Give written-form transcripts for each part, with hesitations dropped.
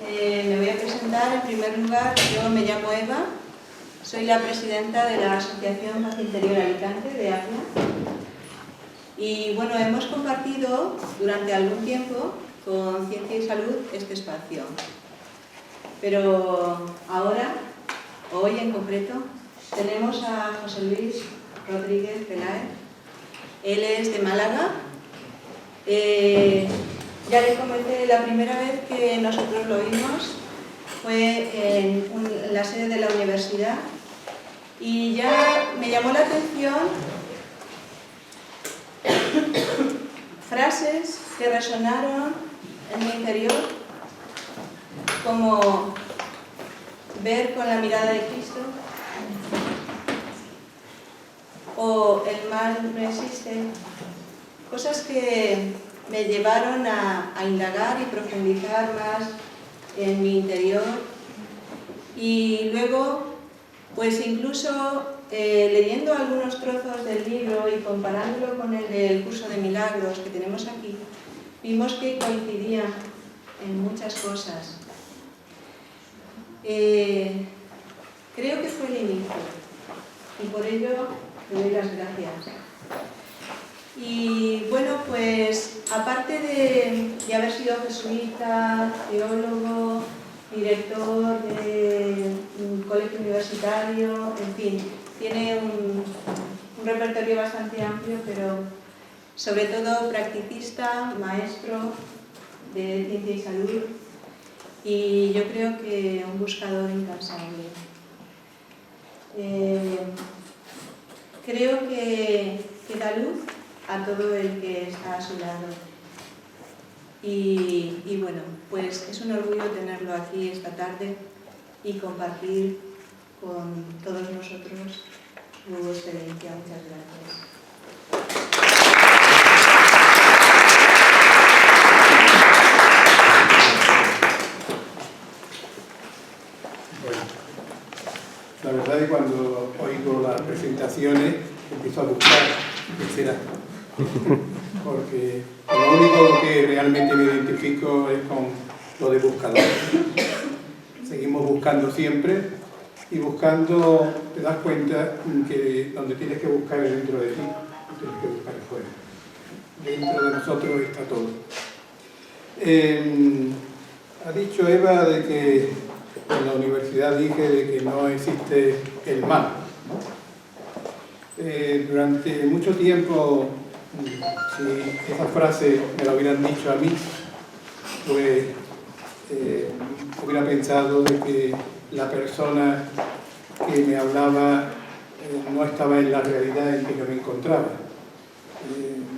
Me voy a presentar. En primer lugar, yo me llamo Eva, soy la presidenta de la Asociación Paz Interior Alicante de APLA. Y bueno, hemos compartido durante algún tiempo con Ciencia y Salud este espacio. Pero ahora, hoy en concreto, tenemos a José Luis Rodríguez Peláez. Él es de Málaga. Ya les comenté, la primera vez que nosotros lo vimos fue en la sede de la universidad y ya me llamó la atención frases que resonaron en mi interior, como ver con la mirada de Cristo, o el mal no existe, cosas que me llevaron a indagar y profundizar más en mi interior. Y luego, pues incluso leyendo algunos trozos del libro y comparándolo con el del curso de milagros que tenemos aquí, vimos que coincidían en muchas cosas. Creo que fue el inicio y por ello le doy las gracias. Y bueno, pues aparte de haber sido jesuita, teólogo, director de un colegio universitario, en fin, tiene un repertorio bastante amplio, pero sobre todo practicista, maestro de Ciencia y Salud, y yo creo que un buscador incansable. Creo que da luz a todo el que está a su lado. Y bueno, pues es un orgullo tenerlo aquí esta tarde y compartir con todos nosotros su experiencia. Muchas gracias. Bueno, la verdad es que cuando oigo las presentaciones empiezo a buscar qué será. Porque lo único que realmente me identifico es con lo de buscador. Seguimos buscando siempre y buscando, te das cuenta que donde tienes que buscar es dentro de ti, no tienes que buscar afuera. Dentro de nosotros está todo. Ha dicho Eva de que en la universidad dije de que no existe el mal, ¿no? Durante mucho tiempo, si esa frase me la hubieran dicho a mí, pues hubiera pensado de que la persona que me hablaba no estaba en la realidad en que yo me encontraba.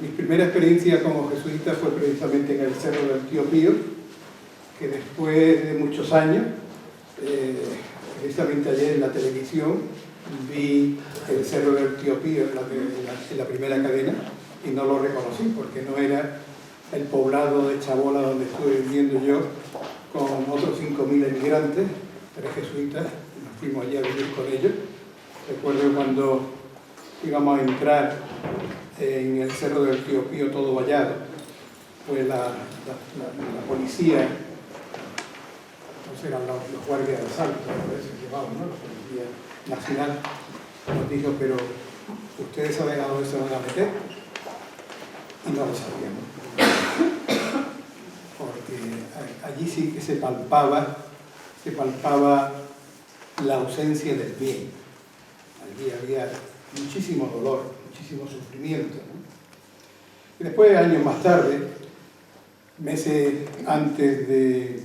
Mi primera experiencia como jesuita fue precisamente en el Cerro del Tío Pío, que después de muchos años, precisamente ayer en la televisión, vi el Cerro del Tío Pío en la primera cadena y no lo reconocí porque no era el poblado de Chabola donde estuve viviendo yo con otros 5.000 emigrantes, 3 jesuitas, y nos fuimos allí a vivir con ellos. Recuerdo cuando íbamos a entrar en el Cerro del Tío Pío todo vallado, pues la policía, eran los guardias de asalto, a veces llevaban, ¿no? La Policía Nacional, nos dijo, pero ¿ustedes saben a dónde se van a meter? Y no lo sabíamos. Porque allí sí que se palpaba la ausencia del bien. Allí había muchísimo dolor, muchísimo sufrimiento, ¿no? Y después, años más tarde, meses antes de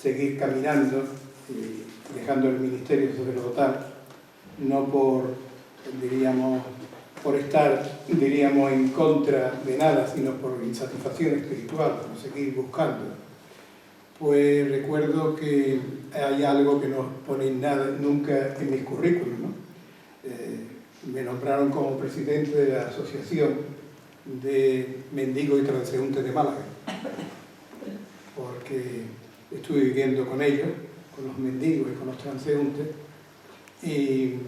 seguir caminando y dejando el ministerio sacerdotal, no por estar, en contra de nada, sino por insatisfacción espiritual, por seguir buscando, pues recuerdo que hay algo que no pone nunca en mis currículum, ¿no? Me nombraron como presidente de la Asociación de Mendigos y Transeúntes de Málaga, porque estuve viviendo con ellos, con los mendigos y con los transeúntes, y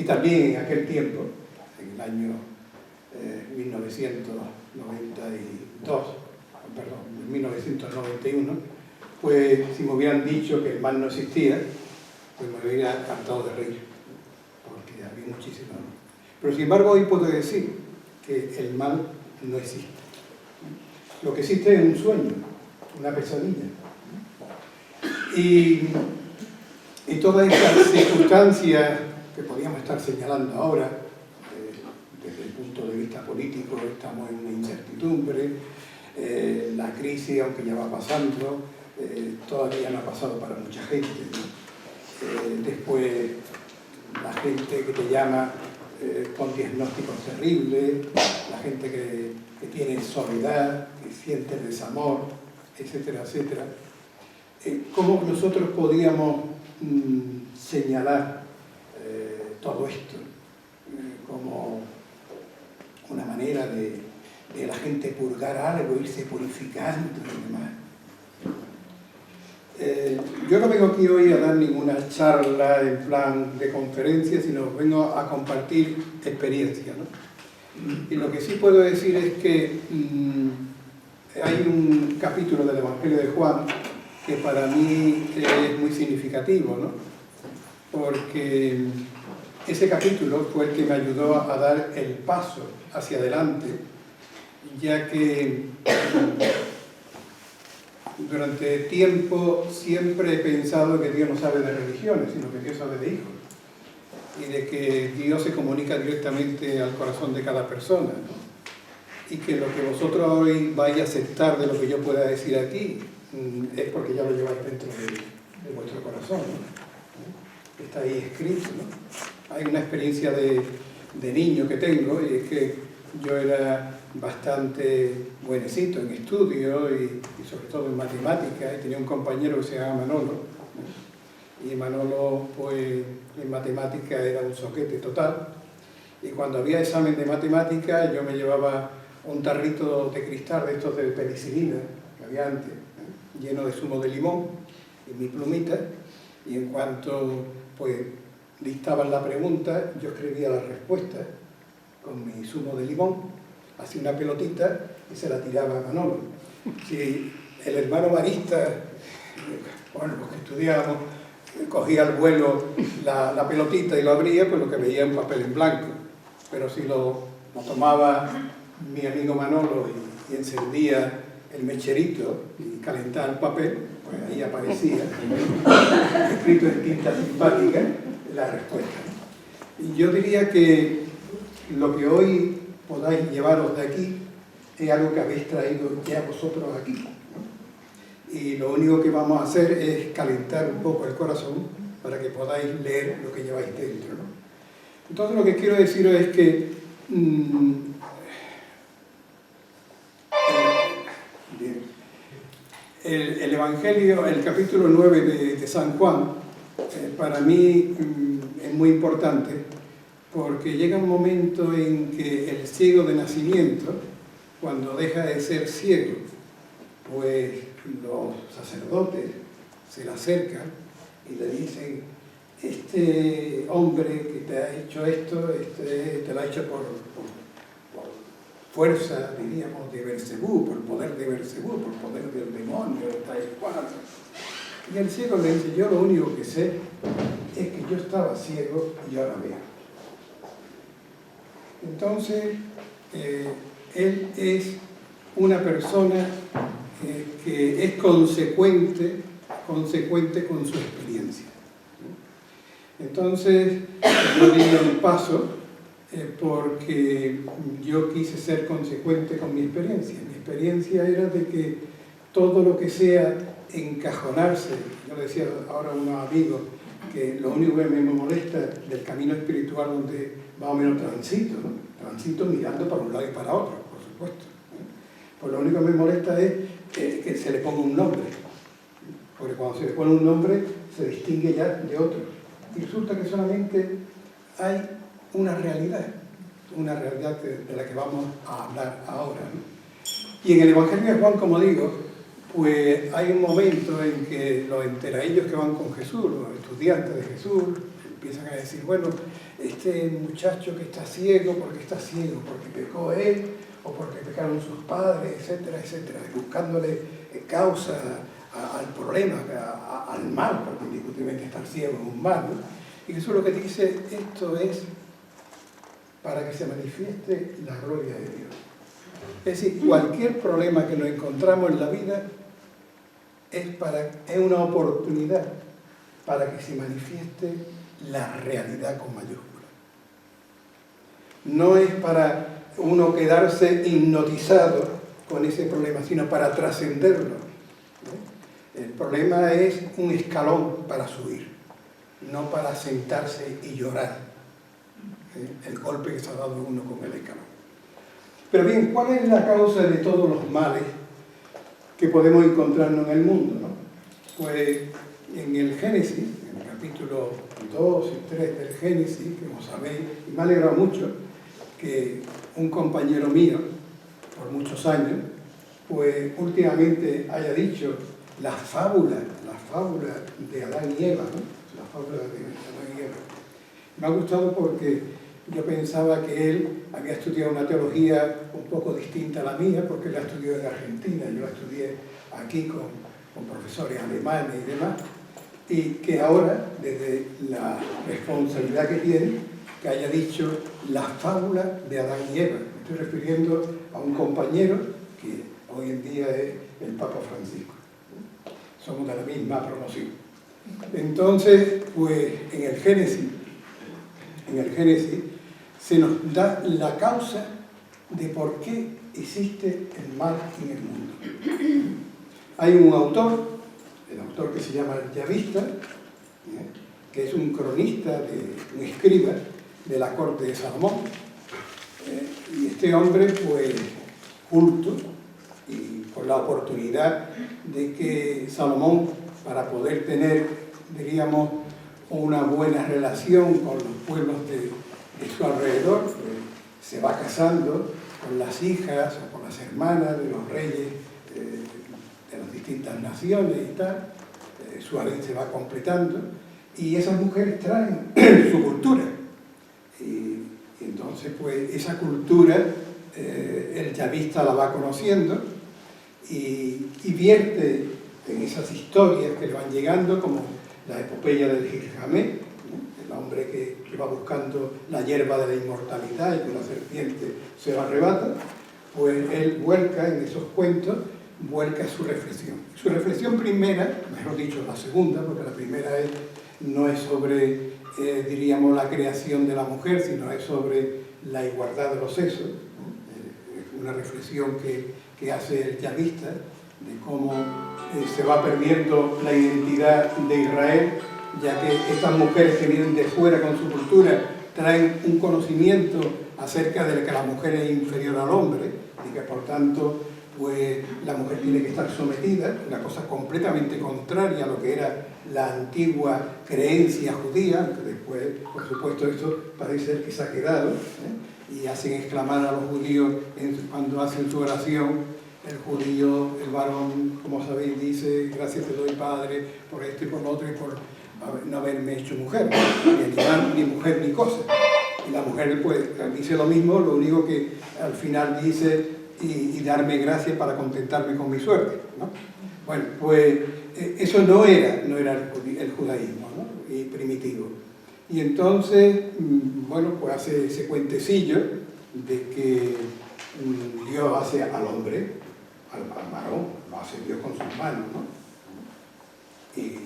también en aquel tiempo, en el año 1991, pues si me hubieran dicho que el mal no existía, pues me hubiera cantado de reír, porque había muchísimo. Pero sin embargo hoy puedo decir que el mal no existe. Lo que existe es un sueño, una pesadilla. Y todas estas circunstancias que podríamos estar señalando ahora, desde el punto de vista político, estamos en una incertidumbre, la crisis, aunque ya va pasando, todavía no ha pasado para mucha gente, ¿no? Después, la gente que te llama con diagnósticos terribles, la gente que tiene soledad, que siente desamor, etcétera, etcétera. ¿Cómo nosotros podíamos señalar todo esto como una manera de la gente purgar algo, irse purificando y demás? Yo no vengo aquí hoy a dar ninguna charla en plan de conferencia, sino vengo a compartir experiencia, ¿no? Y lo que sí puedo decir es que hay un capítulo del Evangelio de Juan que para mí es muy significativo, ¿no? Porque ese capítulo fue el que me ayudó a dar el paso hacia adelante, ya que durante tiempo siempre he pensado que Dios no sabe de religiones, sino que Dios sabe de hijos, y de que Dios se comunica directamente al corazón de cada persona, ¿no? Y que lo que vosotros hoy vais a aceptar de lo que yo pueda decir aquí es porque ya lo lleváis dentro de vuestro corazón, ¿no? Está ahí escrito, ¿no? Hay una experiencia de niño que tengo, y es que yo era bastante buenecito en estudio y sobre todo en matemáticas, y tenía un compañero que se llama Manolo, ¿no? Y Manolo, pues, en matemáticas era un soquete total, y cuando había examen de matemáticas yo me llevaba un tarrito de cristal de estos de penicilina que había antes, lleno de zumo de limón y mi plumita, y en cuanto pues dictaban la pregunta, yo escribía la respuesta con mi zumo de limón, hacía una pelotita y se la tiraba a Manolo. Si el hermano marista, bueno, los que estudiábamos, cogía al vuelo la pelotita y lo abría, pues lo que veía un papel en blanco. Pero si lo tomaba mi amigo Manolo y encendía el mecherito y calentaba el papel, pues ahí aparecía, escrito en tinta simpática, la respuesta. Y yo diría que lo que hoy podáis llevaros de aquí es algo que habéis traído ya vosotros aquí, ¿no? Y lo único que vamos a hacer es calentar un poco el corazón para que podáis leer lo que lleváis dentro, ¿no? Entonces lo que quiero deciros es que el Evangelio, el capítulo 9 de San Juan, para mí es muy importante, porque llega un momento en que el ciego de nacimiento, cuando deja de ser ciego, pues los sacerdotes se le acercan y le dicen: este hombre que te ha hecho esto, te lo ha hecho por fuerza, diríamos, de Beelzebú, por poder de Beelzebú, por poder del demonio, tal y cual. Y el ciego le dice: yo lo único que sé es que yo estaba ciego y ahora veo. Entonces, él es una persona que es consecuente con su experiencia. Entonces, yo di un paso porque yo quise ser consecuente con mi experiencia. Mi experiencia era de que todo lo que sea encajonarse, yo le decía ahora a unos amigos que lo único que me molesta del camino espiritual donde más o menos transito, ¿no? Transito mirando para un lado y para otro, por supuesto, ¿no? Pues lo único que me molesta es que se le ponga un nombre, porque cuando se le pone un nombre se distingue ya de otro. Y resulta que solamente hay una realidad de la que vamos a hablar ahora, ¿no? Y en el Evangelio de Juan, como digo, pues hay un momento en que los enteraillos que van con Jesús, los estudiantes de Jesús, empiezan a decir: bueno, este muchacho que está ciego, ¿por qué está ciego? ¿Porque pecó él? ¿O porque pecaron sus padres? Etcétera, etcétera, buscándole causa al problema, al mal, porque indiscutiblemente estar ciego es un mal, ¿no? Y Jesús lo que dice, esto es para que se manifieste la gloria de Dios. Es decir, cualquier problema que nos encontramos en la vida es una oportunidad para que se manifieste la realidad con mayúscula. No es para uno quedarse hipnotizado con ese problema, sino para trascenderlo. El problema es un escalón para subir, no para sentarse y llorar el golpe que se ha dado uno con el escalón. Pero bien, ¿cuál es la causa de todos los males que podemos encontrarnos en el mundo, ¿no? Pues en el Génesis, en el capítulo 2 y 3 del Génesis, que como sabéis, y me ha alegrado mucho que un compañero mío, por muchos años, pues últimamente haya dicho la fábula de Adán y Eva, ¿no? La fábula de Adán y Eva. Me ha gustado porque yo pensaba que él había estudiado una teología un poco distinta a la mía, porque él la estudió en Argentina, yo la estudié aquí con profesores alemanes y demás, y que ahora, desde la responsabilidad que tiene, que haya dicho la fábula de Adán y Eva. Me estoy refiriendo a un compañero que hoy en día es el Papa Francisco. Somos de la misma promoción. Entonces, pues en el Génesis se nos da la causa de por qué existe el mal en el mundo. Hay un autor, el autor que se llama Yavista, que es un cronista, un escriba de la corte de Salomón, y este hombre, pues, culto, y por la oportunidad de que Salomón, para poder tener, diríamos, una buena relación con los pueblos de su alrededor, pues, se va casando con las hijas o con las hermanas de los reyes de las distintas naciones y tal, su harén se va completando, y esas mujeres traen su cultura. Y entonces, pues, esa cultura, el yavista la va conociendo y vierte en esas historias que le van llegando, como la epopeya del Gilgamesh, ¿no? El hombre que va buscando la hierba de la inmortalidad y con la serpiente se lo arrebata, pues él vuelca en esos cuentos, vuelca su reflexión. Su reflexión primera, mejor dicho, la segunda, porque la primera no es sobre, diríamos, la creación de la mujer, sino es sobre la igualdad de los sexos, ¿no? Es una reflexión que hace el yavista de cómo se va perdiendo la identidad de Israel, ya que estas mujeres que vienen de fuera con su cultura traen un conocimiento acerca de que la mujer es inferior al hombre y que por tanto, pues, la mujer tiene que estar sometida, una cosa completamente contraria a lo que era la antigua creencia judía, que después, por supuesto, eso parece ser que se ha quedado, y hacen exclamar a los judíos cuando hacen su oración. El judío, el varón, como sabéis, dice: gracias te doy, Padre, por esto y por lo otro y por no haberme hecho mujer, ni animal, ni mujer, ni cosa. Y la mujer, pues, dice lo mismo, lo único que al final dice: y darme gracias para contentarme con mi suerte, ¿no? Bueno, pues eso no era el judaísmo, ¿no? Y primitivo. Y entonces, bueno, pues hace ese cuentecillo de que Dios hace al hombre, al varón, lo hace Dios con sus manos, ¿no? Y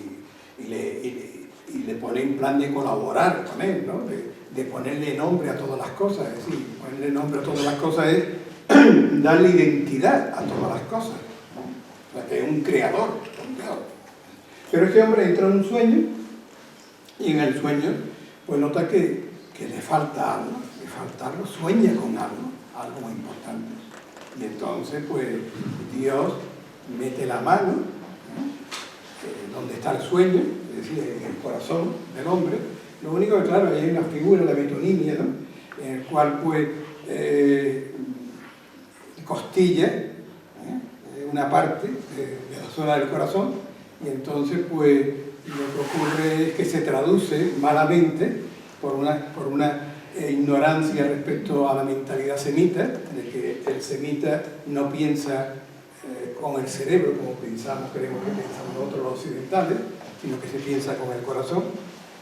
le pone en plan de colaborar con él, ¿no? De ponerle nombre a todas las cosas. Es decir, ponerle nombre a todas las cosas es darle identidad a todas las cosas, ¿no? O sea, que es un creador. Pero este hombre entra en un sueño, y en el sueño pues nota que le falta algo, sueña con algo muy importante. Y entonces, pues, Dios mete la mano, ¿no? Donde está el sueño, es decir, en el corazón del hombre. Lo único que, claro, hay una figura, la metonimia, ¿no? En el cual, pues, costilla, una parte de la zona del corazón, y entonces, pues, lo que ocurre es que se traduce malamente por una ignorancia respecto a la mentalidad semita, de que el semita no piensa con el cerebro, como pensamos, creemos que pensamos nosotros los occidentales, sino que se piensa con el corazón,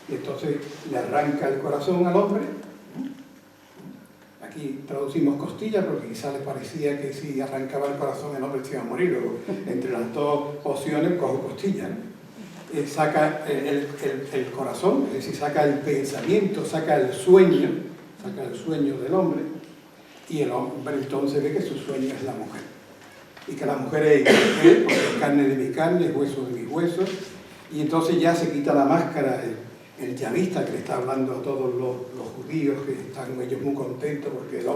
y entonces le arranca el corazón al hombre. Aquí traducimos costilla porque quizás le parecía que si arrancaba el corazón el hombre se iba a morir, luego entre las dos opciones cojo costilla, ¿no? Saca el corazón, es decir, saca el pensamiento, saca el sueño del hombre, y el hombre entonces ve que su sueño es la mujer, y que la mujer es él, porque es carne de mi carne, es hueso de mis huesos, y entonces ya se quita la máscara el yavista que le está hablando a todos los judíos, que están ellos muy contentos porque el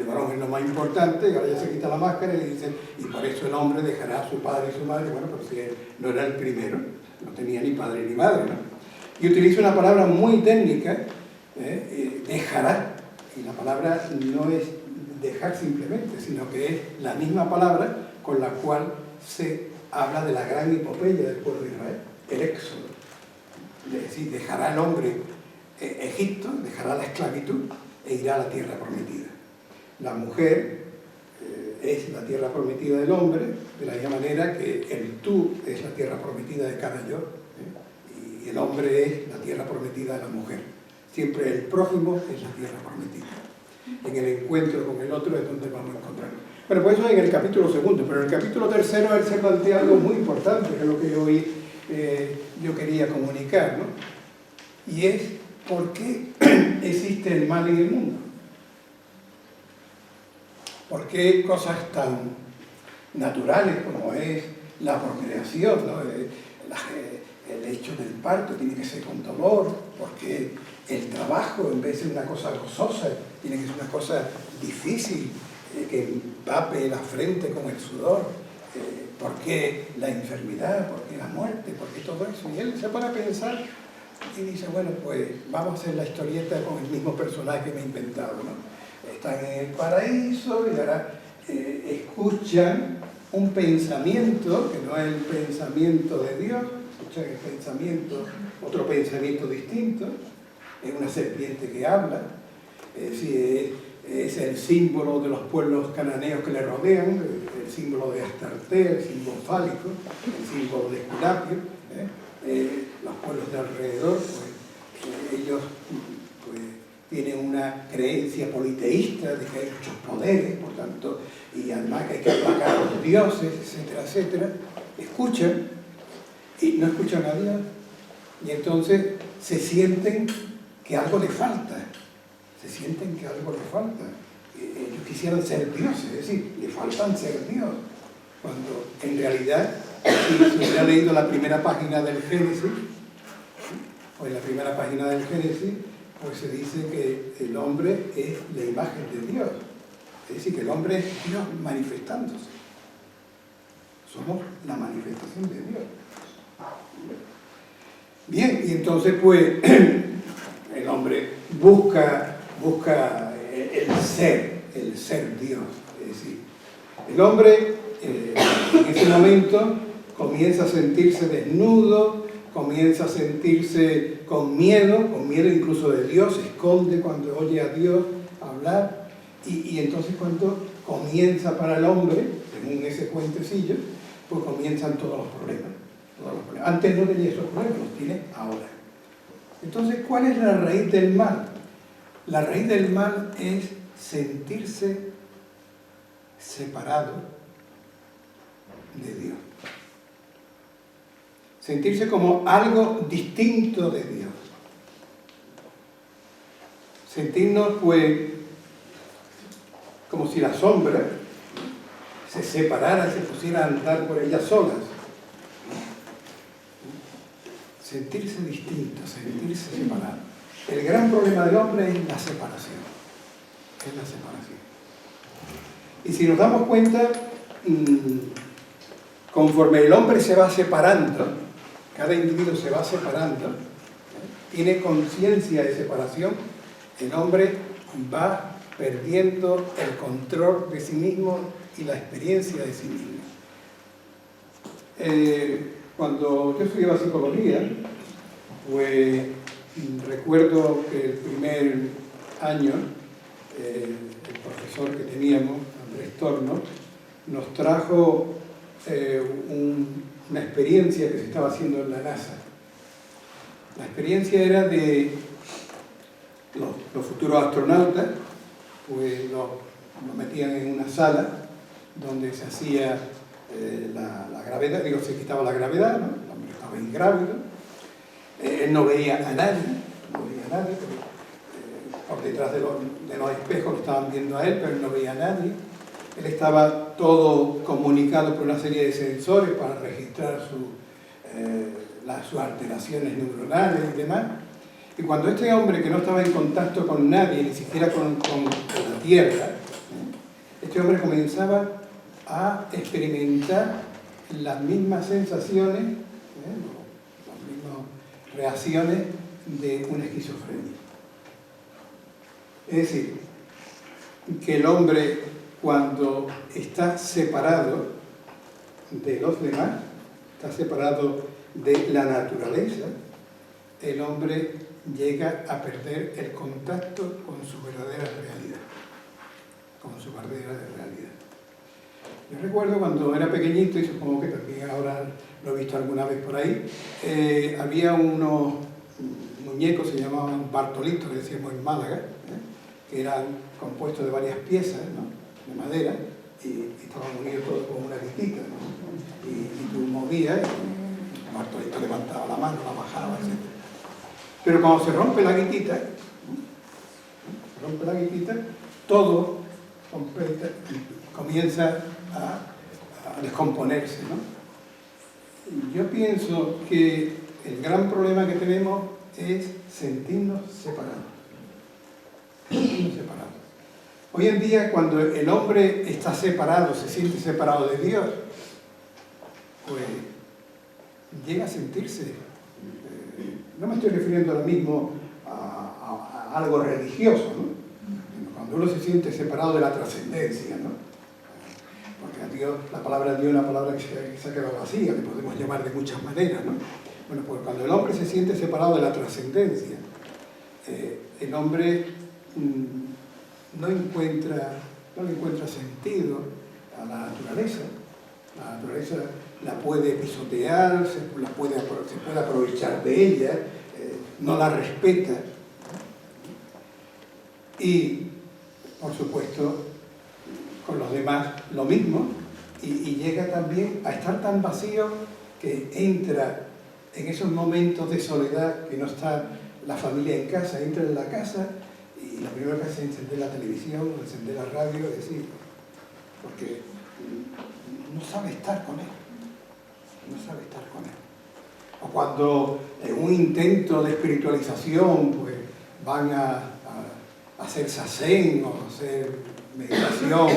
varón es lo más importante, y ahora ya se quita la máscara y le dicen, y por eso el hombre dejará a su padre y su madre. Bueno, pero si él no era el primero, no tenía ni padre ni madre, ¿no? Y utiliza una palabra muy técnica, dejará, y la palabra no es dejar simplemente, sino que es la misma palabra con la cual se habla de la gran epopeya del pueblo de Israel, el éxodo. Es decir, dejará el hombre Egipto, dejará la esclavitud e irá a la tierra prometida. La mujer es la tierra prometida del hombre, de la misma manera que el tú es la tierra prometida de cada yo, y el hombre es la tierra prometida de la mujer. Siempre el prójimo es la tierra prometida. En el encuentro con el otro es donde vamos a encontrarnos. Bueno, pues eso en el capítulo 2, pero en el capítulo 3 él se plantea algo muy importante, que es lo que yo quería comunicar, ¿no? Y es por qué existe el mal en el mundo. ¿Por qué cosas tan naturales como es la procreación, ¿no? El hecho del parto tiene que ser con dolor? ¿Por qué el trabajo, en vez de una cosa gozosa, tiene que ser una cosa difícil, que empape la frente con el sudor? ¿Por qué la enfermedad? ¿Por qué la muerte? ¿Por qué todo eso? Y él se pone a pensar y dice, bueno, pues vamos a hacer la historieta con el mismo personaje que me he inventado, ¿no? Están en el paraíso y ahora escuchan un pensamiento que no es el pensamiento de Dios, escuchan el pensamiento, otro pensamiento distinto, es una serpiente que habla, es el símbolo de los pueblos cananeos que le rodean, el símbolo de Astarte, el símbolo fálico, el símbolo de Esculapio, los pueblos de alrededor, pues, ellos pues, tienen una creencia politeísta de que hay muchos poderes, por tanto, y además que hay que aplacar a los dioses, etcétera, etcétera. Escuchan y no escuchan a Dios, y entonces se sienten que algo les falta. Ellos quisieran ser dioses, es decir, le faltan ser Dios. Cuando en realidad, si se hubiera leído la primera página del Génesis, pues la primera página del Génesis, pues se dice que el hombre es la imagen de Dios. Es decir, que el hombre es Dios manifestándose. Somos la manifestación de Dios. Bien, y entonces pues el hombre busca el ser Dios. Es decir, el hombre en ese momento comienza a sentirse desnudo, comienza a sentirse con miedo incluso de Dios, se esconde cuando oye a Dios hablar, y entonces cuando comienza para el hombre, según ese cuentecillo, pues comienzan todos los problemas. Antes no tenía esos problemas, los tiene ahora. Entonces, ¿cuál es la raíz del mal? La raíz del mal es sentirse separado de Dios. Sentirse como algo distinto de Dios. Sentirnos, pues, como si la sombra se separara, se pusiera a andar por ellas solas. Sentirse distinto, sentirse separado. El gran problema del hombre es la separación. Es la separación. Y si nos damos cuenta, conforme el hombre se va separando, cada individuo se va separando, tiene conciencia de separación, el hombre va perdiendo el control de sí mismo y la experiencia de sí mismo. Cuando yo estudiaba psicología, pues recuerdo que el primer año, el profesor que teníamos, Andrés Torno, nos trajo una experiencia que se estaba haciendo en la NASA. La experiencia era de los futuros astronautas, pues los metían en una sala donde se hacía la gravedad, se quitaba la gravedad, ¿no? El hombre estaba ingrávido, él no veía a nadie, por detrás de los espejos lo estaban viendo a él, pero él no veía a nadie. Él estaba todo comunicado por una serie de sensores para registrar sus alteraciones neuronales y demás. Y cuando este hombre, que no estaba en contacto con nadie, ni siquiera con la Tierra, este hombre comenzaba a experimentar las mismas sensaciones, las mismas reacciones de una esquizofrenia. Es decir, que el hombre, cuando está separado de los demás, está separado de la naturaleza, el hombre llega a perder el contacto con su verdadera realidad. Yo recuerdo cuando era pequeñito, y supongo que también ahora lo he visto alguna vez por ahí, había unos muñecos, se llamaban Bartolitos, le decíamos en Málaga, que eran compuestos de varias piezas, ¿no?, de madera, y estaban unidos todos con una guitita, ¿no? Y tú movías, y Bartolito levantaba la mano, la bajaba, etc. Pero cuando se rompe la guitita, todo comienza a descomponerse, ¿no? Yo pienso que el gran problema que tenemos es sentirnos separados. Hoy en día, cuando el hombre está separado, se siente separado de Dios, pues llega a sentirse, no me estoy refiriendo ahora mismo a algo religioso, ¿no? Cuando uno se siente separado de la trascendencia, ¿no? Porque a Dios, la palabra Dios es una palabra que se ha quedado vacía, le podemos llamar de muchas maneras, ¿no? Bueno, pues cuando el hombre se siente separado de la trascendencia, el hombre no le encuentra sentido a la naturaleza. La naturaleza la puede pisotear, se puede aprovechar de ella, no la respeta. Y, por supuesto, con los demás lo mismo, y llega también a estar tan vacío que entra en esos momentos de soledad, que no está la familia en casa, entra en la casa y lo primero que hace es encender la televisión, encender la radio, es decir, porque no sabe estar con él. O cuando en un intento de espiritualización, pues van a hacer sasen o hacer meditación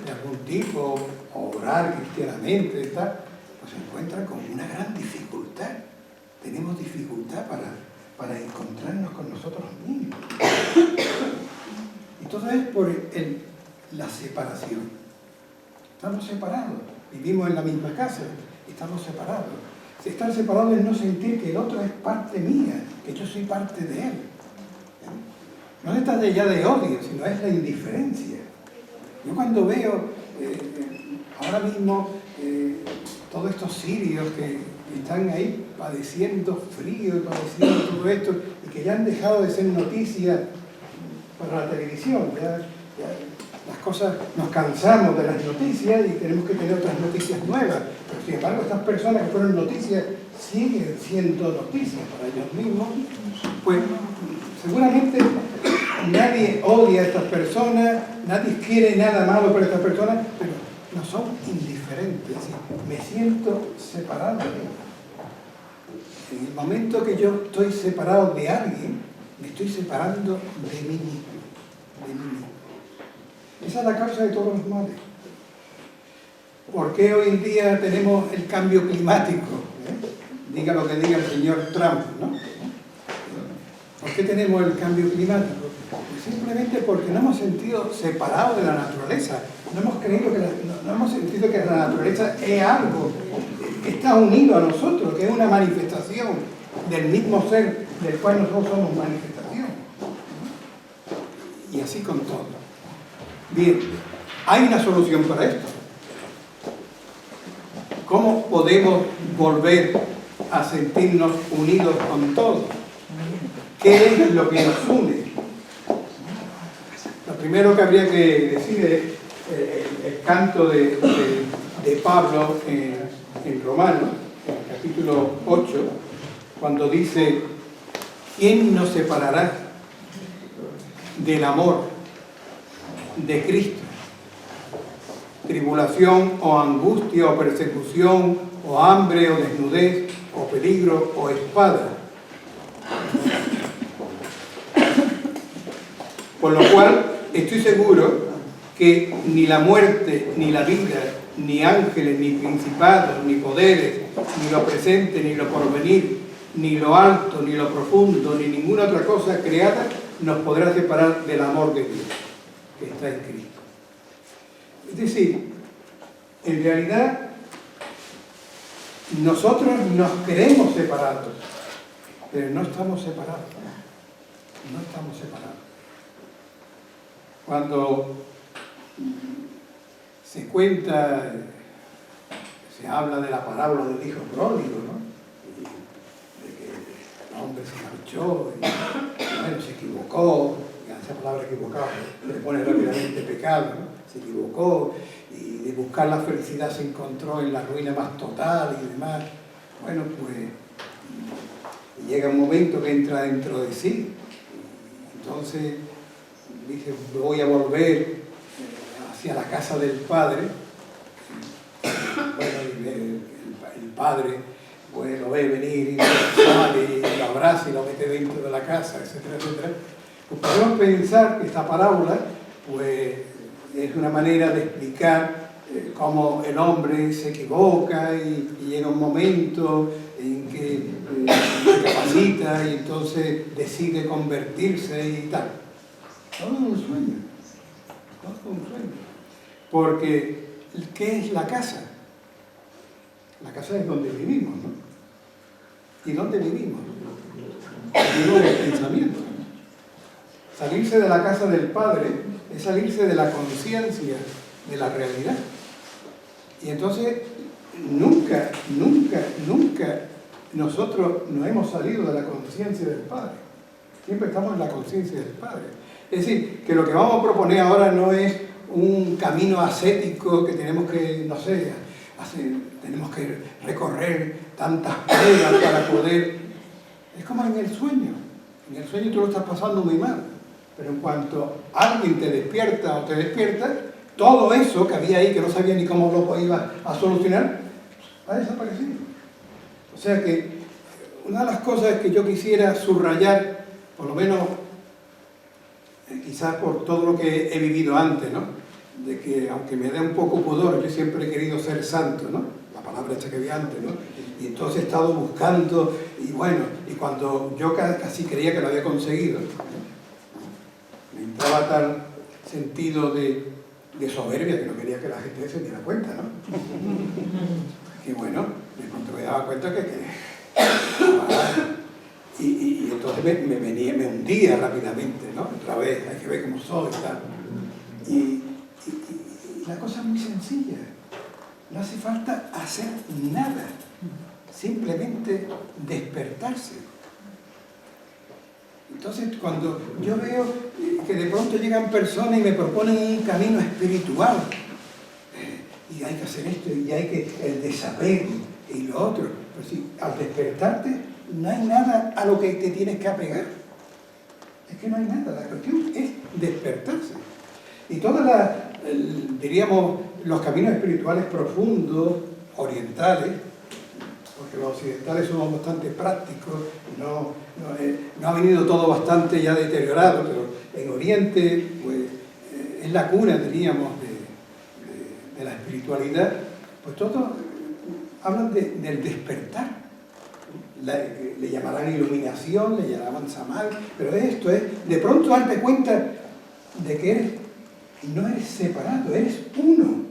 de algún tipo, o orar cristianamente, tal, pues se encuentran con una gran dificultad. Tenemos dificultad para encontrarnos con nosotros mismos. Y todo es por la separación. Estamos separados, vivimos en la misma casa, estamos separados. Estar separados es no sentir que el otro es parte mía, que yo soy parte de él. No es estar ya de odio, sino es la indiferencia. Yo cuando veo ahora mismo todos estos sirios que están ahí padeciendo frío, padeciendo todo esto, y que ya han dejado de ser noticias para la televisión, ya las cosas, nos cansamos de las noticias y tenemos que tener otras noticias nuevas, pero sin embargo estas personas que fueron noticias siguen siendo noticias para ellos mismos. Pues seguramente nadie odia a estas personas, nadie quiere nada malo para estas personas, pero no son indiferentes, es decir, me siento separado de ellos. En el momento que yo estoy separado de alguien, me estoy separando de mí mismo. Esa es la causa de todos los males. ¿Por qué hoy en día tenemos el cambio climático? Diga lo que diga el señor Trump, ¿no? ¿Por qué tenemos el cambio climático? Simplemente porque no hemos sentido separados de la naturaleza. No hemos sentido que la naturaleza es algo que está unido a nosotros, que es una manifestación del mismo ser del cual nosotros somos manifestación. Y así con todo. Bien, hay una solución para esto. ¿Cómo podemos volver a sentirnos unidos con todos? ¿Qué es lo que nos une? Lo primero que habría que decir es el canto de Pablo en Romanos, en el capítulo 8, cuando dice: ¿quién nos separará del amor de Cristo? Tribulación o angustia o persecución o hambre o desnudez o peligro o espada. Por lo cual estoy seguro que ni la muerte, ni la vida, ni ángeles, ni principados, ni poderes, ni lo presente, ni lo porvenir, ni lo alto, ni lo profundo, ni ninguna otra cosa creada nos podrá separar del amor de Dios que está en Cristo. Es decir, en realidad nosotros nos queremos separados, pero no estamos separados. No estamos separados. Cuando se cuenta, se habla de la parábola del hijo pródigo, ¿no? De que el hombre se marchó y bueno, se equivocó, esa palabra equivocado le pone rápidamente pecado, ¿no? Se equivocó y de buscar la felicidad se encontró en la ruina más total y demás. Bueno, pues llega un momento que entra dentro de sí. Entonces dice: voy a volver hacia la casa del Padre. Bueno, el Padre pues lo ve venir y sale y lo abraza y lo mete dentro de la casa, etcétera, etcétera. Pues podemos pensar que esta parábola pues es una manera de explicar cómo el hombre se equivoca y llega un momento en que se capacita y entonces decide convertirse y tal. Todo es un sueño. Todo es un sueño. Porque, ¿qué es la casa? La casa es donde vivimos, ¿no? ¿Y dónde vivimos? Vivimos en el pensamiento. Salirse de la casa del Padre es salirse de la conciencia de la realidad. Y entonces, nunca nosotros nos hemos salido de la conciencia del Padre. Siempre estamos en la conciencia del Padre. Es decir, que lo que vamos a proponer ahora no es un camino ascético que tenemos que, no sé, tenemos que recorrer tantas pruebas para poder... Es como en el sueño. En el sueño tú lo estás pasando muy mal. Pero en cuanto alguien te despierta o te despierta, todo eso que había ahí, que no sabía ni cómo lo iba a solucionar, ha desaparecido. O sea que una de las cosas que yo quisiera subrayar, por lo menos quizás por todo lo que he vivido antes, ¿no? De que aunque me dé un poco pudor, yo siempre he querido ser santo, ¿no? La palabra esta que vi antes, ¿no? Y entonces he estado buscando, y bueno, y cuando yo casi creía que lo había conseguido, me entraba tal sentido de soberbia que no quería que la gente se diera cuenta, ¿no? Que bueno, de pronto me daba cuenta y entonces me hundía rápidamente, ¿no? Otra vez, hay que ver cómo soy y tal. Y la cosa es muy sencilla. No hace falta hacer nada. Simplemente despertarse. Entonces, cuando yo veo que de pronto llegan personas y me proponen un camino espiritual, y hay que hacer esto, y hay que el de saber y lo otro, pero si al despertarte no hay nada a lo que te tienes que apegar. Es que no hay nada, la cuestión es despertarse. Y todas diríamos, los caminos espirituales profundos, orientales, porque los occidentales somos bastante prácticos, no ha venido todo bastante ya deteriorado, pero en Oriente pues, es la cuna, diríamos, de la espiritualidad, pues todos hablan del despertar. Le llamarán iluminación, le llamarán samadhi, pero esto es de pronto darte cuenta de que no eres separado, eres uno.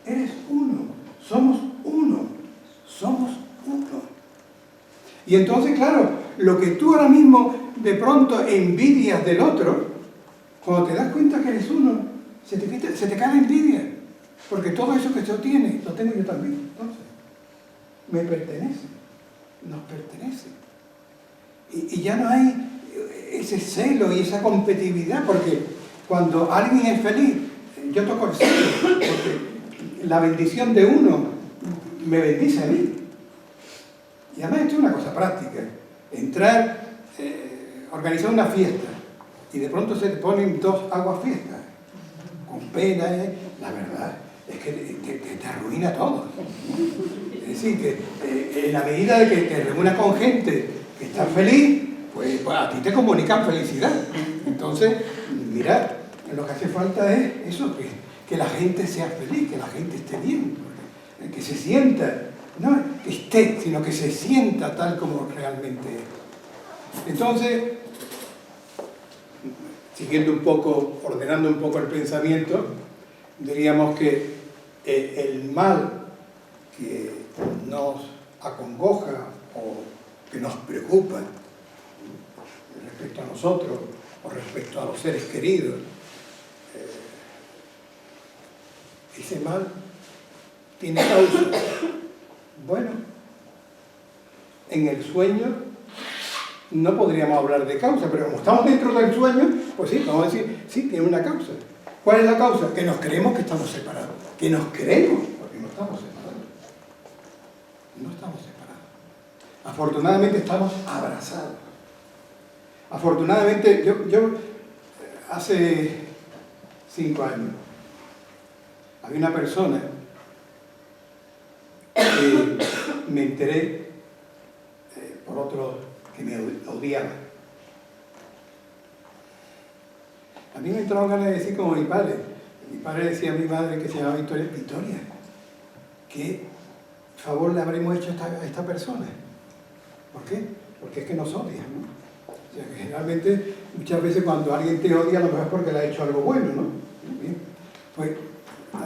Eres uno. Somos uno. Somos uno. Y entonces, claro, lo que tú ahora mismo de pronto envidias del otro, cuando te das cuenta que eres uno, se te cae la envidia. Porque todo eso que usted tiene, lo tengo yo también. Entonces, me pertenece, nos pertenece. Y ya no hay ese celo y esa competitividad, porque cuando alguien es feliz, yo toco el cielo, porque la bendición de uno me bendice a mí. Y además esto es una cosa práctica. Entrar, organizar una fiesta, y de pronto se te ponen 2 aguafiestas, con pena, la verdad, es que te arruina todo. Es decir, que en la medida de que te reúnas con gente que está feliz, pues a ti te comunican felicidad. Entonces, mirad, lo que hace falta es eso, que la gente sea feliz, que la gente esté bien, que se sienta, no que esté, sino que se sienta tal como realmente es. Entonces, siguiendo un poco, ordenando un poco el pensamiento, diríamos que el mal que nos acongoja o que nos preocupa respecto a nosotros o respecto a los seres queridos, ese mal tiene causa. Bueno, en el sueño no podríamos hablar de causa, pero como estamos dentro del sueño, pues sí, vamos a decir, sí, tiene una causa. ¿Cuál es la causa? Que nos creemos que estamos separados. Que nos creemos, porque no estamos separados. No estamos separados. Afortunadamente estamos abrazados. Afortunadamente, yo hace 5 años, había una persona que me enteré por otro que me odiaba. A mí me entraba ganas de decir como mi padre. Mi padre decía a mi madre, que se llamaba Victoria, Victoria, ¿qué favor le habremos hecho a esta persona? ¿Por qué? Porque es que nos odia, ¿no? O sea, que generalmente, muchas veces cuando alguien te odia, a lo mejor es porque le ha hecho algo bueno, ¿no? Bien. Pues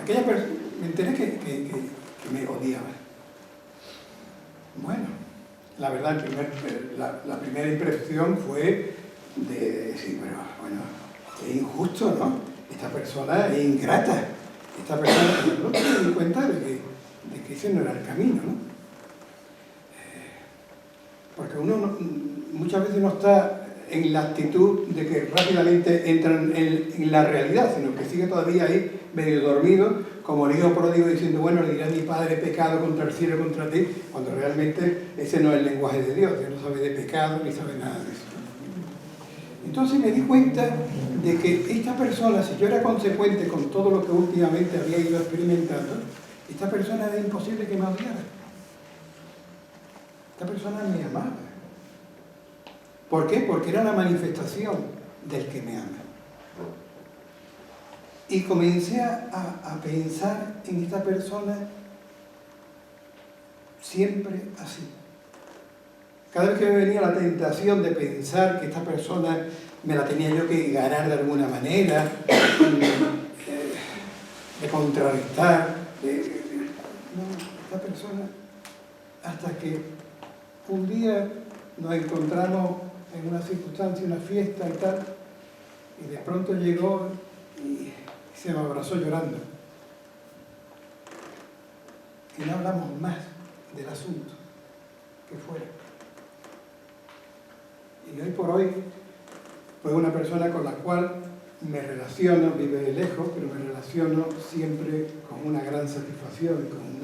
aquella persona, me enteré que me odiaba. Bueno, la verdad, la primera impresión fue de decir, bueno, es injusto, ¿no? Esta persona es ingrata. Esta persona no se dio cuenta de que ese no era el camino, ¿no? Porque uno muchas veces no está en la actitud de que rápidamente entran en la realidad, sino que sigue todavía ahí medio dormido, como el hijo pródigo diciendo, bueno, le dirá a mi padre pecado contra el cielo, contra ti, cuando realmente ese no es el lenguaje de Dios. Dios no sabe de pecado ni sabe nada de eso. Entonces me di cuenta de que esta persona, si yo era consecuente con todo lo que últimamente había ido experimentando, esta persona era imposible que me odiara. Esta persona me amaba. ¿Por qué? Porque era la manifestación del que me ama. Y comencé a pensar en esta persona siempre así. Cada vez que me venía la tentación de pensar que esta persona me la tenía yo que ganar de alguna manera, de contrarrestar, no, esta persona, hasta que un día nos encontramos en una circunstancia, una fiesta y tal, y de pronto llegó y se me abrazó llorando. Y no hablamos más del asunto que fuera. Y hoy por hoy fue una persona con la cual me relaciono, vive de lejos, pero me relaciono siempre con una gran satisfacción y con un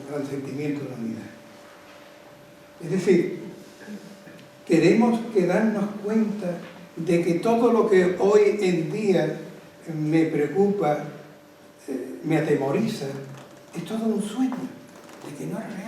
gran sentimiento de unidad. Es decir, tenemos que darnos cuenta de que todo lo que hoy en día me preocupa, me atemoriza, es todo un sueño, de que no es real.